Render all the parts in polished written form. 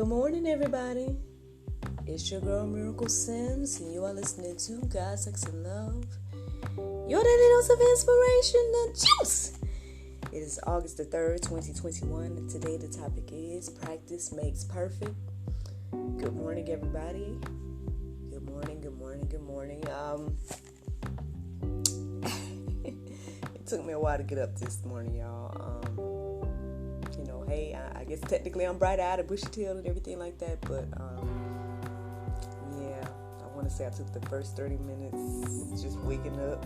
morning, everybody. It's your girl Miracle Sims, and you are listening to God, Sex, and Love. Your daily dose of inspiration, the juice. It is August the 3rd, 2021. Today the topic is Practice Makes Perfect. Good morning, everybody. Good morning. It took me a while to get up this morning, y'all. Hey, I guess technically I'm bright-eyed and bushy-tailed and everything like that, but I want to say I took the first 30 minutes just waking up,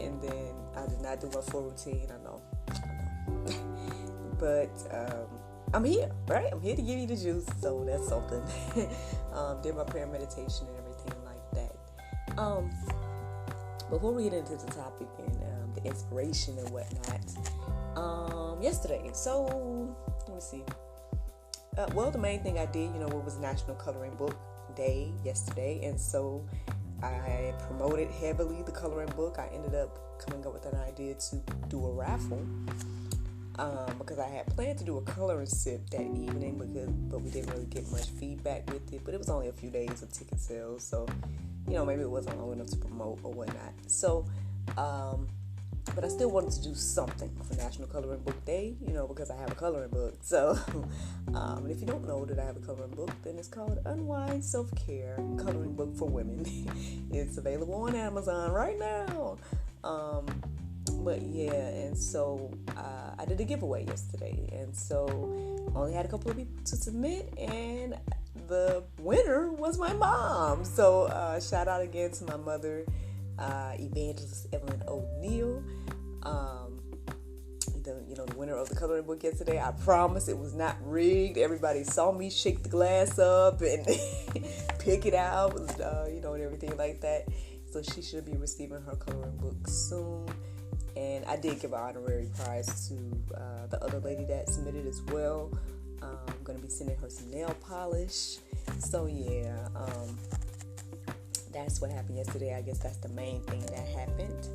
and then I did not do my full routine. I know, but I'm here, right? I'm here to give you the juice, so that's something. Did my prayer meditation and everything like that. Before we get into the topic and the inspiration and whatnot. Yesterday, so let me see. The main thing I did, it was National Coloring Book Day yesterday, and so I promoted heavily the coloring book. I ended up coming up with an idea to do a raffle because I had planned to do a coloring sip that evening, but we didn't really get much feedback with it. But it was only a few days of ticket sales, so maybe it wasn't long enough to promote or whatnot. So. But I still wanted to do something for National Coloring Book Day, because I have a coloring book. So, and if you don't know that I have a coloring book, then it's called Unwind Self-Care Coloring Book for Women. It's available on Amazon right now. And so I did a giveaway yesterday, and so only had a couple of people to submit, and the winner was my mom. So shout out again to my mother. Evangelist Evelyn O'Neill, the winner of the coloring book yesterday. I promise it was not rigged. Everybody saw me shake the glass up and pick it out, and everything like that. So she should be receiving her coloring book soon. And I did give an honorary prize to the other lady that submitted as well. I'm going to be sending her some nail polish. So that's what happened yesterday. I guess that's the main thing that happened.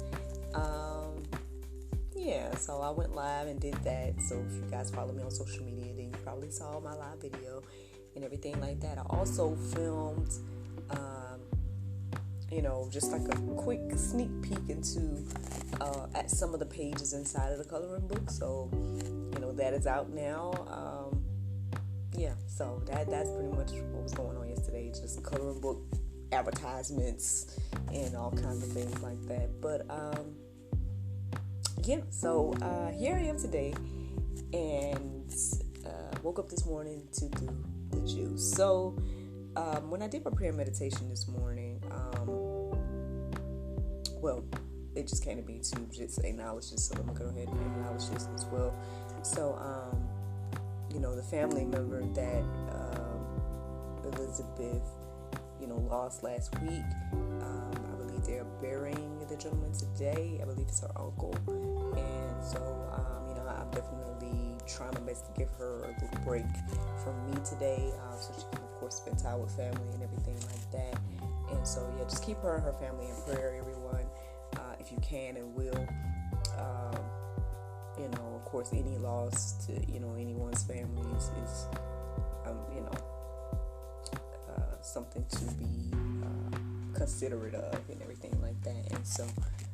So I went live and did that. So if you guys follow me on social media, then you probably saw my live video and everything like that. I also filmed, just like a quick sneak peek into at some of the pages inside of the coloring book. So, that is out now. So that's pretty much what was going on yesterday. Just coloring book advertisements and all kinds of things like that. But so here I am today, and woke up this morning to do the juice. So when I did my prayer meditation this morning, it just came to me to just acknowledge this, so I'm gonna go ahead and acknowledge this as well. So the family member that Elizabeth lost last week. I believe they're burying the gentleman today. I believe it's her uncle. And so, I'm definitely trying my best to give her a little break from me today, so she can, of course, spend time with family and everything like that. And so, just keep her and her family in prayer, everyone, if you can and will. Of course, any loss to, anyone's family is something to be considerate of and everything like that. And so,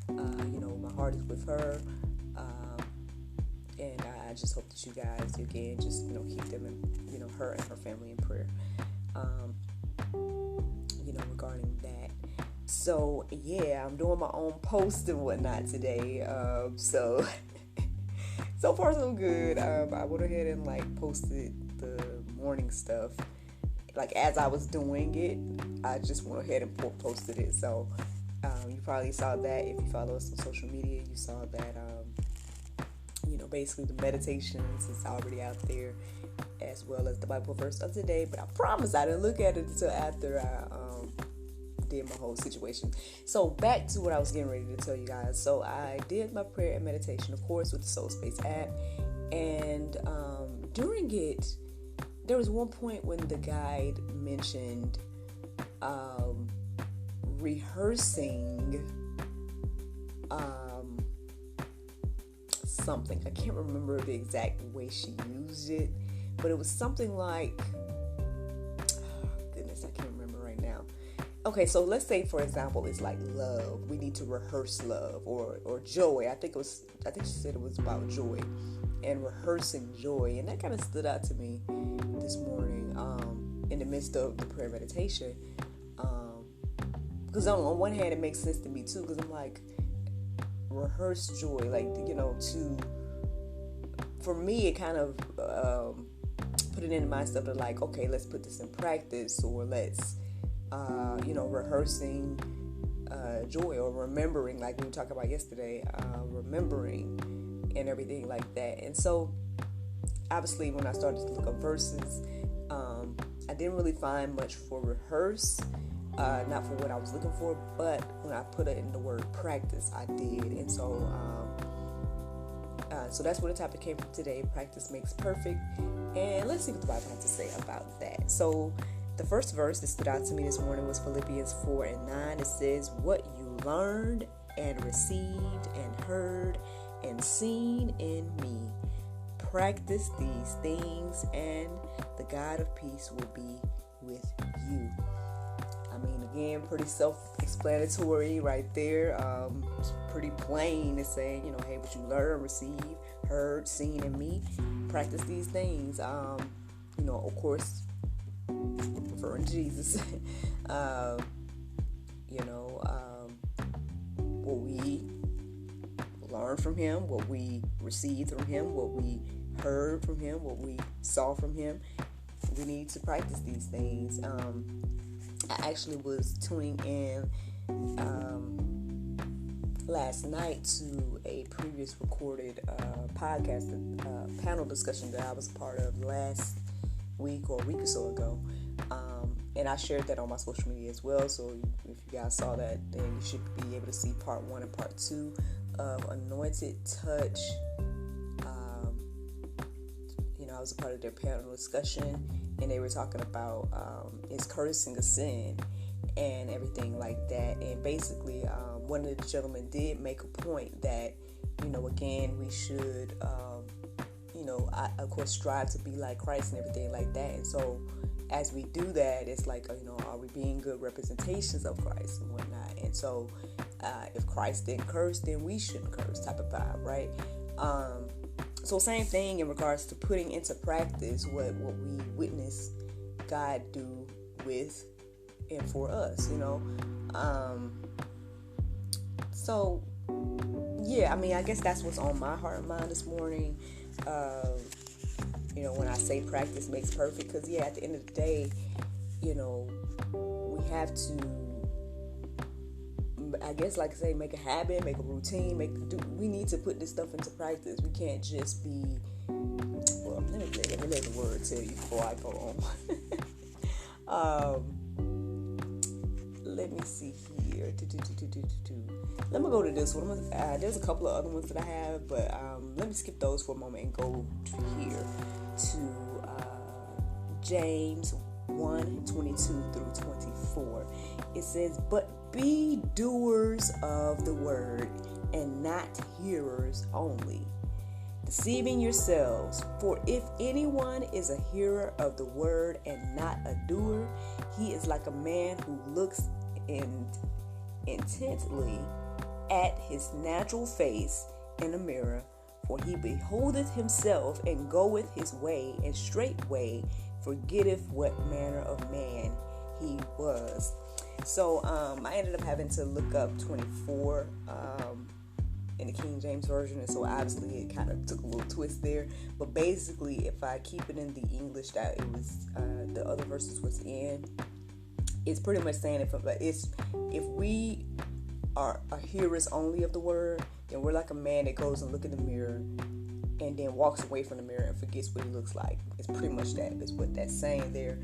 my heart is with her, and I just hope that you guys, again, just, keep them and, her and her family in prayer, regarding that. So, I'm doing my own post and whatnot today, so far so good. I went ahead and, posted the morning stuff. As I was doing it, I just went ahead and posted it. So, you probably saw that. If you follow us on social media, you saw that, basically the meditations is already out there, as well as the Bible verse of the day. But I promise I didn't look at it until after I did my whole situation. So, back to what I was getting ready to tell you guys. So, I did my prayer and meditation, of course, with the Soul Space app. And during it, there was one point when the guide mentioned rehearsing something. I can't remember the exact way she used it, but it was something like okay, so let's say, for example, it's like love. We need to rehearse love, or joy. I think she said it was about joy and rehearsing joy. And that kind of stood out to me this morning in the midst of the prayer meditation. Because on one hand, it makes sense to me too, because I'm like, rehearse joy. Like, for me, it kind of put it in the mindset of like, okay, let's put this in practice, or let's, rehearsing joy, or remembering, like we were talking about yesterday, remembering and everything like that. And so, obviously, when I started to look up verses, I didn't really find much for rehearse, not for what I was looking for, but when I put it in the word practice, I did. And so, so that's where the topic came from today. Practice makes perfect. And let's see what the Bible has to say about that. So the first verse that stood out to me this morning was Philippians 4:9. It says, "What you learned and received and heard and seen in me, practice these things, and the God of peace will be with you." I mean, again, pretty self-explanatory right there. It's pretty plain. It's saying, hey, what you learn, receive, heard, seen in me, practice these things. Of course, referring to Jesus. What we learned from him, what we received from him, what we heard from him, what we saw from him. We need to practice these things. I actually was tuning in last night to a previous recorded podcast, panel discussion that I was a part of last week or a week or so ago. And I shared that on my social media as well. So if you guys saw that, then you should be able to see part 1 and part 2 of Untitled Touch. I was a part of their panel discussion, and they were talking about is cursing a sin and everything like that. And basically, one of the gentlemen did make a point that, again, we should, of course, strive to be like Christ and everything like that. And so, as we do that, it's like, are we being good representations of Christ and whatnot? And so, if Christ didn't curse, then we shouldn't curse, type of vibe, right? So same thing in regards to putting into practice what we witness God do with and for us, So, yeah, I guess that's what's on my heart and mind this morning. When I say practice makes perfect, because, at the end of the day, we have to, I guess, like I say, make a habit, make a routine, we need to put this stuff into practice. We can't just be, well, let me let the word tell you before I go on. Let me see here. Let me go to this one. There's a couple of other ones that I have, but let me skip those for a moment and go to here to James 1:22 through 24. It says, "But be doers of the word, and not hearers only, deceiving yourselves. For if anyone is a hearer of the word and not a doer, he is like a man who looks intently at his natural face in a mirror. For he beholdeth himself and goeth his way, and straightway forgetteth what manner of man he was." So I ended up having to look up 24 in the King James Version, and so obviously it kind of took a little twist there. But basically, if I keep it in the English that it was the other verses was in, it's pretty much saying if we are hearers only of the word, then we're like a man that goes and look in the mirror and then walks away from the mirror and forgets what he looks like. It's pretty much that is what that's saying there.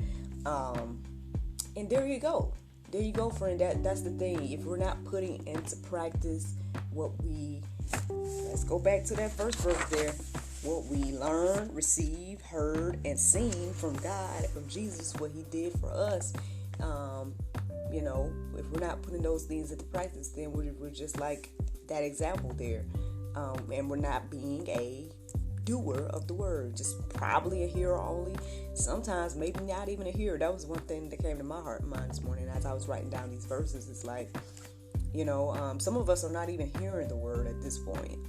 And there you go. There you go, friend. That's the thing. If we're not putting into practice let's go back to that first verse there. What we learned, received, heard, and seen from God, from Jesus, what he did for us. If we're not putting those things into practice, then we're just like that example there. And we're not being a doer of the word, just probably a hearer only. Sometimes maybe not even a hearer. That was one thing that came to my heart and mind this morning as I was writing down these verses. It's like, some of us are not even hearing the word at this point.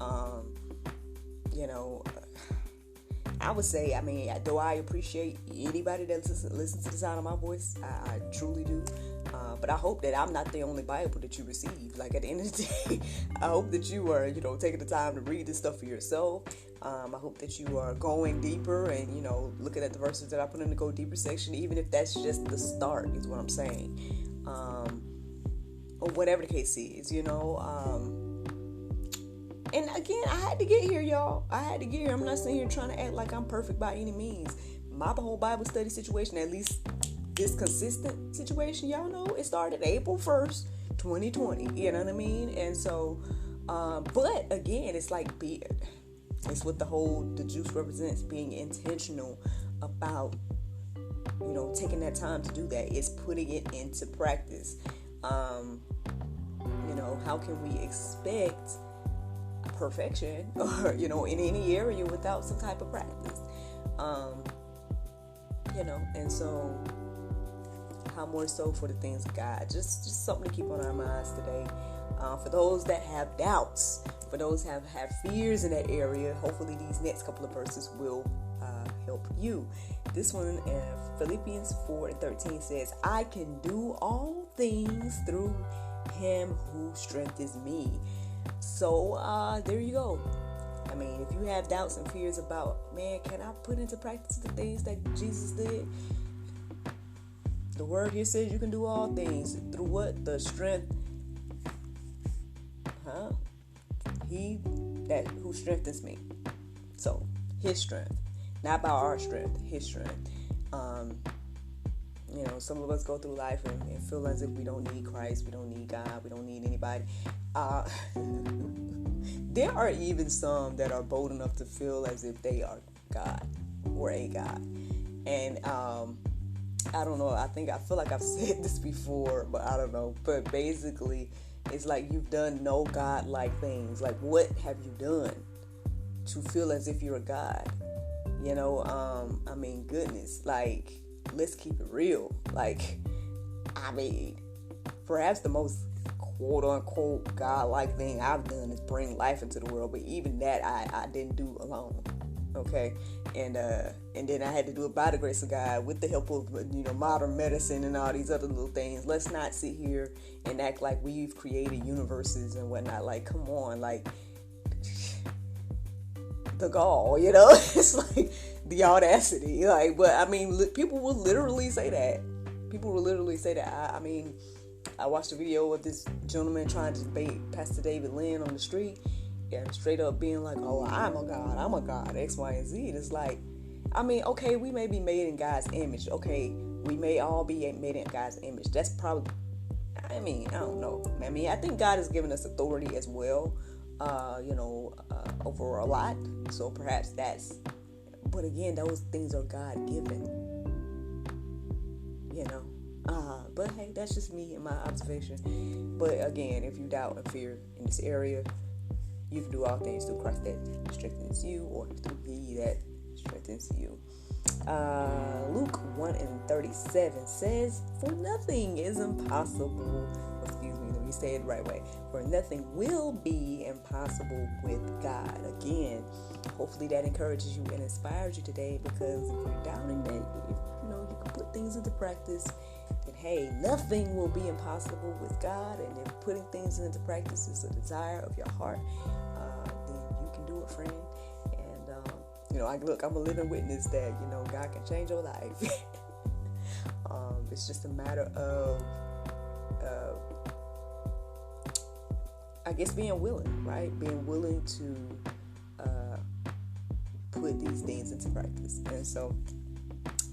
I would say, do I appreciate anybody that listens to the sound of my voice? I truly do. But I hope that I'm not the only Bible that you receive. Like, at the end of the day, I hope that you are, taking the time to read this stuff for yourself. I hope that you are going deeper and, looking at the verses that I put in the go deeper section, even if that's just the start, is what I'm saying. Or whatever the case is, And again, I had to get here, y'all. I had to get here. I'm not sitting here trying to act like I'm perfect by any means. My whole Bible study situation, at least this consistent situation, y'all know, it started April 1st, 2020. You know what I mean? And so, but again, it's like it's what the juice represents, being intentional about, taking that time to do that. It's putting it into practice. How can we expect perfection or in any area without some type of practice? And so how more so for the things of God? Just something to keep on our minds today. For those that have doubts, for those that have fears in that area, hopefully these next couple of verses will help you. This one, Philippians 4:13 says, I can do all things through him who strengthens me. So there you go. If you have doubts and fears about, can I put into practice the things that Jesus did? The word here says you can do all things through what? The strength. He that who strengthens me. So his strength, not by our strength, his strength. Some of us go through life and feel as if we don't need Christ, we don't need God, we don't need anybody. There are even some that are bold enough to feel as if they are God or a God. And I don't know, I feel like I've said this before, but I don't know. But basically, it's like you've done no God-like things. Like, what have you done to feel as if you're a God? Goodness, like, let's keep it real. Like, perhaps the most quote-unquote God-like thing I've done is bring life into the world, but even that I didn't do alone. Okay, and then I had to do it by the grace of God with the help of modern medicine and all these other little things. Let's not sit here and act like we've created universes and whatnot. Like, come on, like the gall, it's like the audacity. Like, but people will literally say that. People will literally say that. I watched a video of this gentleman trying to debate Pastor David Lynn on the street. And straight up being like, oh, I'm a God, X, Y, and Z. It's like, okay, we may be made in God's image. Okay, we may all be made in God's image. That's probably, I don't know. I think God has given us authority as well, over a lot. So perhaps but again, those things are God-given, But hey, that's just me and my observation. But again, if you doubt and fear in this area, you can do all things through Christ that strengthens you, or through He that strengthens you. Luke 1:37 says, for nothing is impossible. Excuse me, let me say it the right way. For nothing will be impossible with God. Again, hopefully that encourages you and inspires you today, because if you're doubting that, you can put things into practice, then hey, nothing will be impossible with God. And if putting things into practice is a desire of your heart, then you can do it, friend. And I'm a living witness that God can change your life. It's just a matter of being willing, right? Being willing to put these things into practice. And so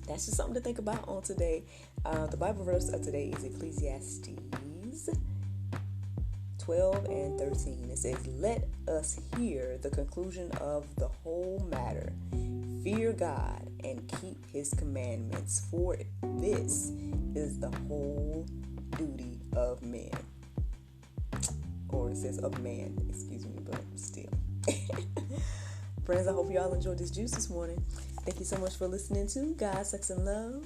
that's just something to think about on today. The Bible verse of today is Ecclesiastes 12:13. It says, let us hear the conclusion of the whole matter. Fear God and keep his commandments, for this is the whole duty of men. Or it says of man, excuse me, but still. Friends, I hope you all enjoyed this juice this morning. Thank you so much for listening to God, Sex, and Love,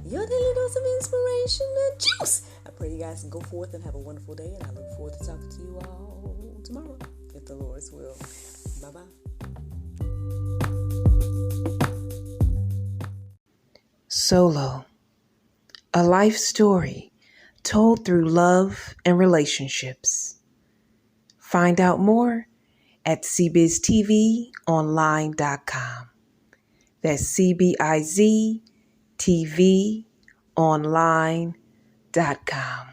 your daily dose of inspiration and juice. I pray you guys can go forth and have a wonderful day, and I look forward to talking to you all tomorrow, if the Lord's will. Bye-bye. Solo, a life story told through love and relationships. Find out more at cbiztvonline.com. That's CBIZTVonline.com.